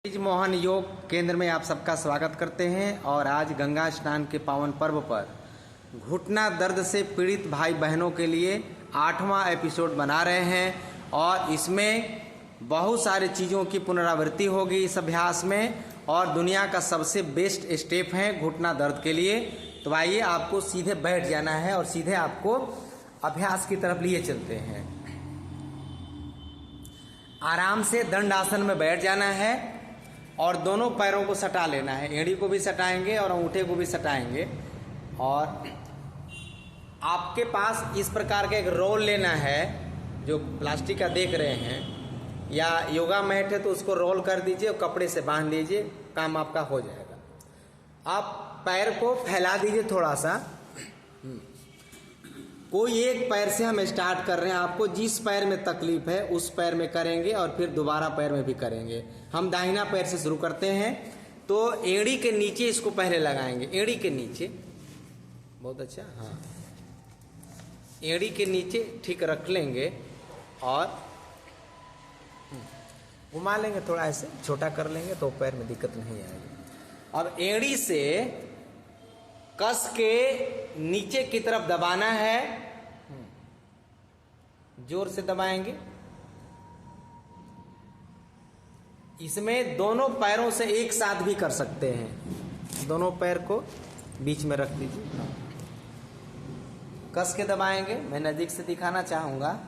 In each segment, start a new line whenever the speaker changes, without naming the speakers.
Bridge Mohan योग केंद्र में आप सबका स्वागत करते हैं। और आज गंगा स्नान के पावन पर्व पर घुटना दर्द से पीड़ित भाई बहनों के लिए 8वां एपिसोड बना रहे हैं और इसमें बहुत सारी चीज़ों की पुनरावृत्ति होगी इस अभ्यास में। और दुनिया का सबसे बेस्ट स्टेप है घुटना दर्द के लिए। तो आइए, आपको सीधे बैठ जाना है और सीधे आपको अभ्यास की तरफ लिए चलते हैं। आराम से दंड आसन में बैठ जाना है और दोनों पैरों को सटा लेना है। एड़ी को भी सटाएंगे और अंगूठे को भी सटाएंगे। और आपके पास इस प्रकार का एक रोल लेना है जो प्लास्टिक का देख रहे हैं, या योगा मैट है तो उसको रोल कर दीजिए और कपड़े से बांध दीजिए, काम आपका हो जाएगा। आप पैर को फैला दीजिए थोड़ा सा। कोई एक पैर से हम स्टार्ट कर रहे हैं। आपको जिस पैर में तकलीफ है उस पैर में करेंगे और फिर दोबारा पैर में भी करेंगे। हम दाहिना पैर से शुरू करते हैं। तो एड़ी के नीचे इसको पहले लगाएंगे, एड़ी के नीचे। बहुत अच्छा, हाँ, एड़ी के नीचे ठीक रख लेंगे और घुमा लेंगे, थोड़ा ऐसे छोटा कर लेंगे तो पैर में दिक्कत नहीं आएगी। अब एड़ी से कस के नीचे की तरफ दबाना है, जोर से दबाएंगे। इसमें दोनों पैरों से एक साथ भी कर सकते हैं। दोनों पैर को बीच में रख दीजिए, कस के दबाएंगे। मैं नजदीक से दिखाना चाहूंगा।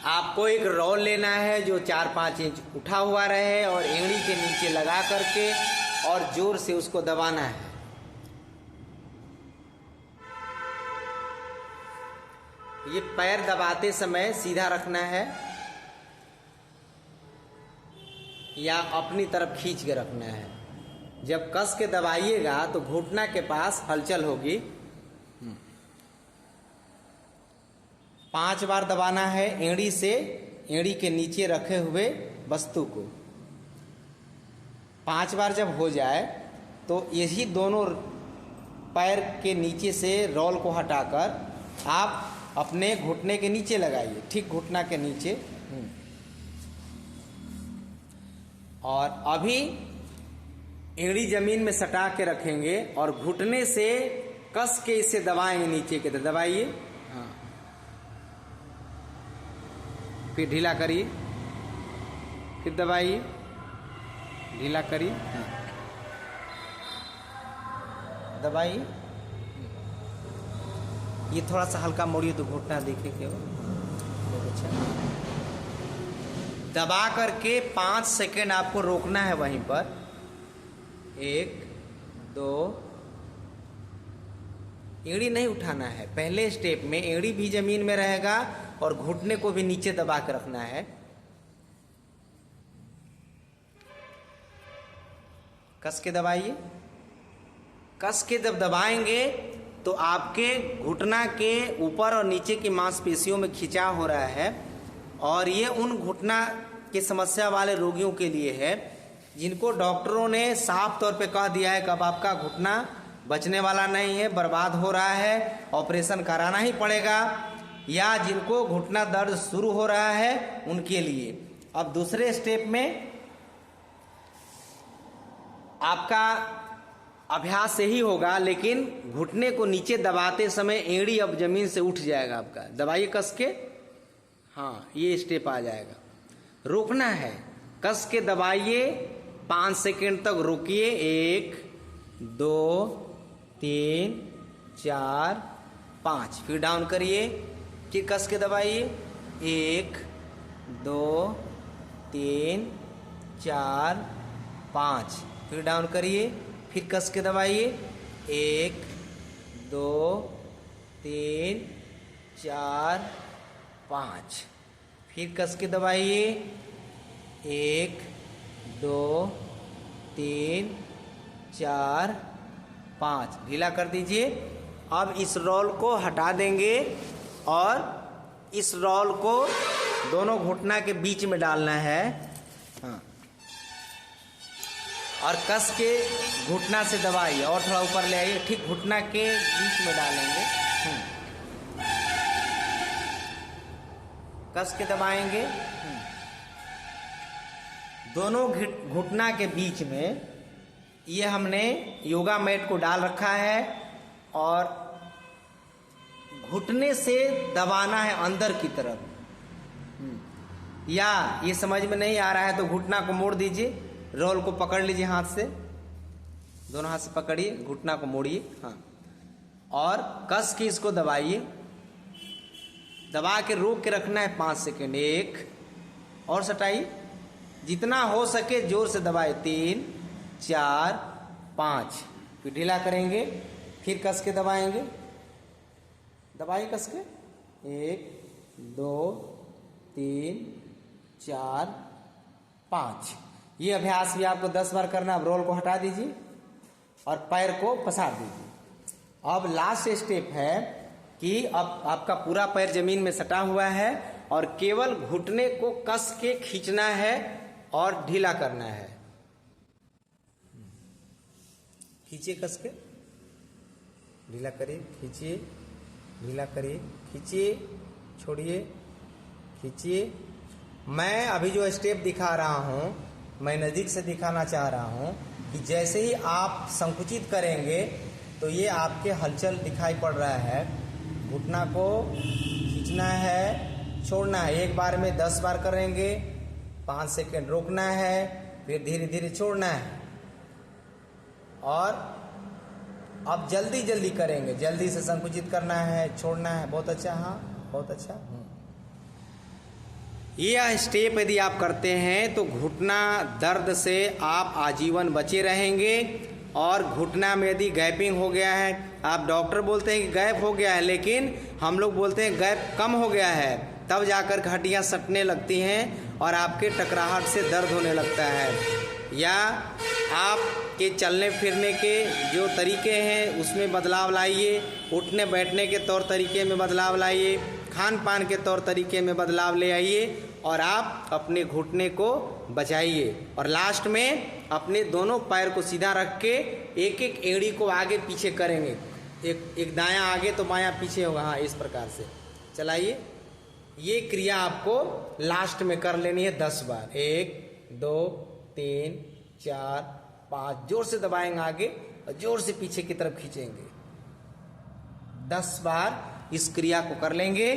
आपको एक रोल लेना है जो 4-5 इंच उठा हुआ रहे और एड़ी के नीचे लगा करके और जोर से उसको दबाना है। ये पैर दबाते समय सीधा रखना है या अपनी तरफ खींच के रखना है। जब कस के दबाइएगा तो घुटना के पास हलचल होगी। 5 बार दबाना है एड़ी से, एड़ी के नीचे रखे हुए वस्तु को। 5 बार जब हो जाए तो यही दोनों पैर के नीचे से रोल को हटाकर आप अपने घुटने के नीचे लगाइए, ठीक घुटना के नीचे। और अभी एड़ी जमीन में सटा के रखेंगे और घुटने से कस के इसे दबाएंगे नीचे के। दबाइए, हाँ, फिर ढीला करिए, फिर दबाइए, ढीला करिए, हाँ, दबाइए। ये थोड़ा सा हल्का मोड़िए तो घुटना देखिए केवल। बहुत अच्छा। दबा करके 5 सेकेंड आपको रोकना है वहीं पर। 1 2, एड़ी नहीं उठाना है। पहले स्टेप में एड़ी भी जमीन में रहेगा और घुटने को भी नीचे दबा के रखना है। कस के दबाइए। कस के जब दबाएंगे तो आपके घुटना के ऊपर और नीचे की मांसपेशियों में खिंचाव हो रहा है। और ये उन घुटना की समस्या वाले रोगियों के लिए है जिनको डॉक्टरों ने साफ तौर पे कह दिया है कि अब आपका घुटना बचने वाला नहीं है, बर्बाद हो रहा है, ऑपरेशन कराना ही पड़ेगा। या जिनको घुटना दर्द शुरू हो रहा है उनके लिए। अब दूसरे स्टेप में आपका अभ्यास यही होगा, लेकिन घुटने को नीचे दबाते समय एड़ी अब जमीन से उठ जाएगा आपका। दबाइए कस के, हाँ, ये स्टेप आ जाएगा। रोकना है, कस के दबाइए, 5 सेकेंड तक रोकिए। 1 2 3 4 5, फिर डाउन करिए, फिर कस के दबाइए। 1 2 3 4 5, फिर डाउन करिए, फिर कस के दबाइए। 1 2 3 4 5, फिर कस के दबाइए। 1 2 3 4 5, ढीला कर दीजिए। अब इस रोल को हटा देंगे और इस रोल को दोनों घुटना के बीच में डालना है, हाँ, और कस के घुटना से दबाइए और थोड़ा ऊपर ले आइए, ठीक घुटना के बीच में डालेंगे। कस के दबाएंगे। दोनों घुटना के बीच में ये हमने योगा मैट को डाल रखा है और घुटने से दबाना है अंदर की तरफ। या ये समझ में नहीं आ रहा है तो घुटना को मोड़ दीजिए, रोल को पकड़ लीजिए हाथ से, दोनों हाथ से पकड़िए, घुटना को मोड़िए, हाँ, और कस के इसको दबाइए। दबा के रोक के रखना है 5 सेकेंड। 1 और सटाइए, जितना हो सके जोर से दबाए। 3 4 5, फिर ढीला करेंगे, फिर कस के दबाएंगे। दबाइए कस के। 1 2 3 4 5। ये अभ्यास भी आपको 10 बार करना। अब रोल को हटा दीजिए और पैर को पसार दीजिए। अब लास्ट स्टेप है कि अब आपका पूरा पैर जमीन में सटा हुआ है और केवल घुटने को कस के खींचना है और ढीला करना है। खींचिए कस के, ढीला करिए, खींचिए, ढीला करिए, खींचिए, छोड़िए, खींचिए। मैं अभी जो स्टेप दिखा रहा हूं, मैं नज़दीक से दिखाना चाह रहा हूं कि जैसे ही आप संकुचित करेंगे तो ये आपके हलचल दिखाई पड़ रहा है। घुटना को खींचना है, छोड़ना है। एक बार में 10 बार करेंगे, 5 सेकेंड रोकना है, फिर धीरे धीरे छोड़ना है। और अब जल्दी जल्दी करेंगे, जल्दी से संकुचित करना है, छोड़ना है। बहुत अच्छा, हाँ बहुत अच्छा। यह स्टेप यदि आप करते हैं तो घुटना दर्द से आप आजीवन बचे रहेंगे। और घुटना में यदि गैपिंग हो गया है, आप डॉक्टर बोलते हैं कि गैप हो गया है, लेकिन हम लोग बोलते हैं गैप कम हो गया है, तब जाकर हड्डियां सटने लगती हैं और आपके टकराहट से दर्द होने लगता है। या आपके चलने फिरने के जो तरीके हैं उसमें बदलाव लाइए, उठने बैठने के तौर तरीके में बदलाव लाइए, खान पान के तौर तरीके में बदलाव ले आइए और आप अपने घुटने को बचाइए। और लास्ट में अपने दोनों पैर को सीधा रख के एक एक एड़ी को आगे पीछे करेंगे। एक दायां आगे तो बायां पीछे होगा, हाँ इस प्रकार से चलाइए। ये क्रिया आपको लास्ट में कर लेनी है 10 बार। 1 2 3 4 5, जोर से दबाएंगे आगे और जोर से पीछे की तरफ खींचेंगे। 10 बार इस क्रिया को कर लेंगे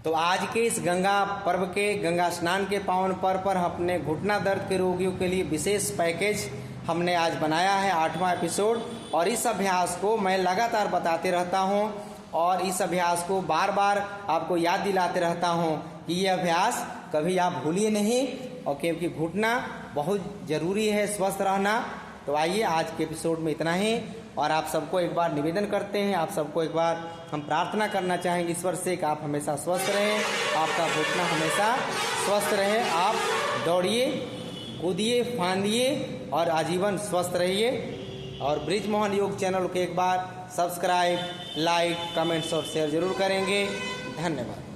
तो आज के इस गंगा पर्व के, गंगा स्नान के पावन पर्व पर अपने घुटना दर्द के रोगियों के लिए विशेष पैकेज हमने आज बनाया है, 8वां एपिसोड। और इस अभ्यास को मैं लगातार बताते रहता हूं और इस अभ्यास को बार बार आपको याद दिलाते रहता हूं कि ये अभ्यास कभी आप भूलिए नहीं, और क्योंकि घुटना बहुत ज़रूरी है स्वस्थ रहना। तो आइए आज के एपिसोड में इतना ही। और आप सबको एक बार निवेदन करते हैं, आप सबको एक बार हम प्रार्थना करना चाहेंगे ईश्वर से कि आप हमेशा स्वस्थ रहें, आपका घुटना हमेशा स्वस्थ रहे। आप दौड़िए, कूदिए, फांदिए और आजीवन स्वस्थ रहिए। और ब्रिजमोहन योग चैनल को एक बार सब्सक्राइब, लाइक, कमेंट्स और शेयर जरूर करेंगे। धन्यवाद।